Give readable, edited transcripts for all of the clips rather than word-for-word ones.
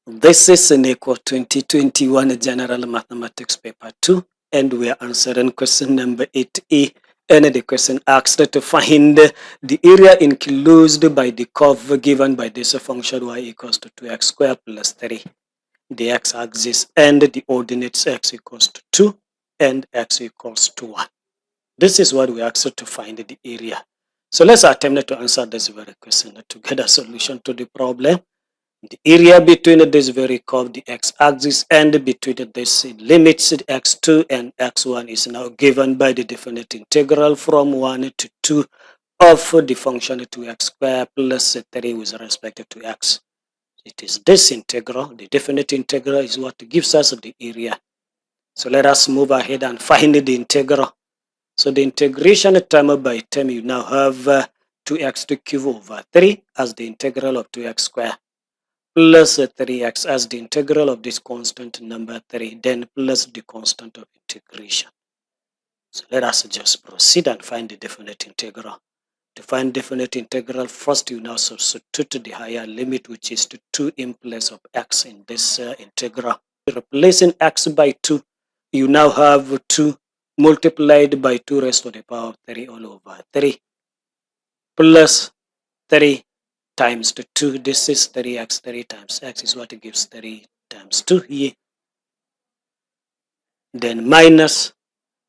This is NECO 2021 General Mathematics Paper 2, and we are answering question number 8A. And the question asks to find the area enclosed by the curve given by this function y equals to 2x squared plus 3, the x-axis, and the ordinates x equals to 2 and x equals to 1. This is what we asked to find the area. So let's attempt to answer this very question to get a solution to the problem. The area between this very curve, the x-axis, and between this limits x2 and x1 is now given by the definite integral from 1 to 2 of the function 2x squared plus 3 with respect to x. It is this integral, the definite integral, is what gives us the area. So let us move ahead and find the integral. So the integration term by term, you now have 2x to cube over 3 as the integral of 2x squared, plus 3x as the integral of this constant number 3, then plus the constant of integration. So let us just proceed and find the definite integral. To find definite integral, first you now substitute the higher limit, which is to 2 in place of x in this integral. Replacing x by 2, you now have 2 multiplied by 2 raised to the power of 3 all over 3, plus 3 times to 2. This is 3x. 3 times x is what gives 3 times 2 here. Then minus,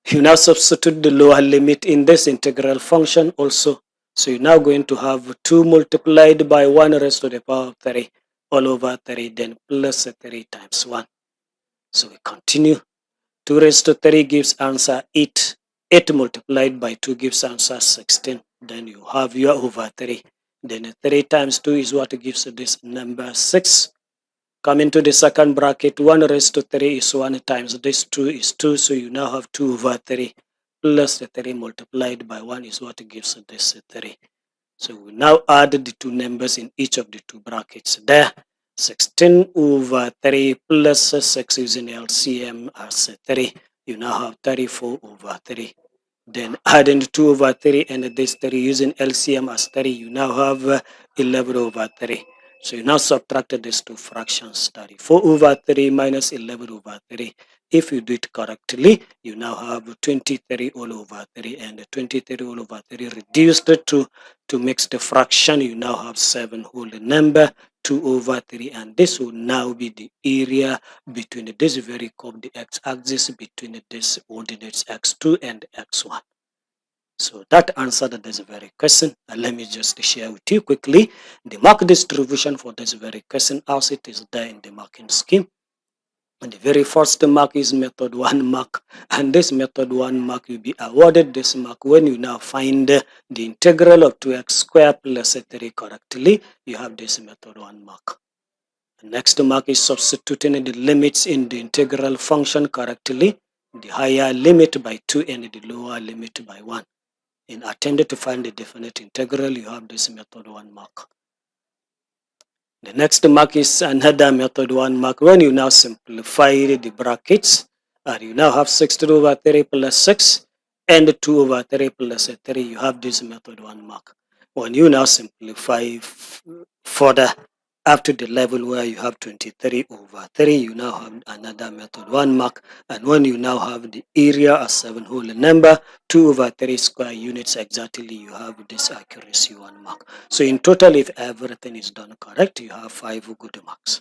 you now substitute the lower limit in this integral function also. So you're now going to have 2 multiplied by 1 raised to the power of 3 all over 3, then plus 3 times 1. So we continue. 2 raised to 3 gives answer 8. 8 multiplied by 2 gives answer 16. Then you have your over 3. Then 3 times 2 is what gives this number 6. Coming to the second bracket, 1 raised to 3 is 1 times this 2 is 2. So you now have 2 over 3 plus 3 multiplied by 1 is what gives this 3. So we now add the two numbers in each of the two brackets there. 16 over 3 plus 6 using LCM as 3. You now have 34 over 3. Then adding 2 over 3 and this 3 using LCM as 3, you now have 11 over 3. So you now subtract these two fractions, 34 over 3 minus 11 over 3. If you do it correctly, you now have 23 all over 3, and 23 all over 3 reduced to mix the fraction, you now have 7 whole number, 2 over 3, and this will now be the area between this very curve, the x-axis, between this ordinates x2 and x1. So that answered this very question. And let me just share with you quickly the mark distribution for this very question as it is there in the marking scheme. And the very first mark is method 1 mark, and this method 1 mark will be awarded this mark when you now find the integral of 2x squared plus 3 correctly. You have this method 1 mark. The next mark is substituting the limits in the integral function correctly, the higher limit by 2 and the lower limit by 1. In attempting to find the definite integral, you have this method 1 mark. The next mark is another method 1 mark. When you now simplify the brackets, you now have 16 over 3 plus 6 and 2 over 3 plus 3. You have this method 1 mark. When you now simplify further up to the level where you have 23 over 3, you now have another method 1 mark. And when you now have the area as 7 whole number, 2 over 3 square units exactly, you have this accuracy 1 mark. So in total, if everything is done correct, you have 5 good marks.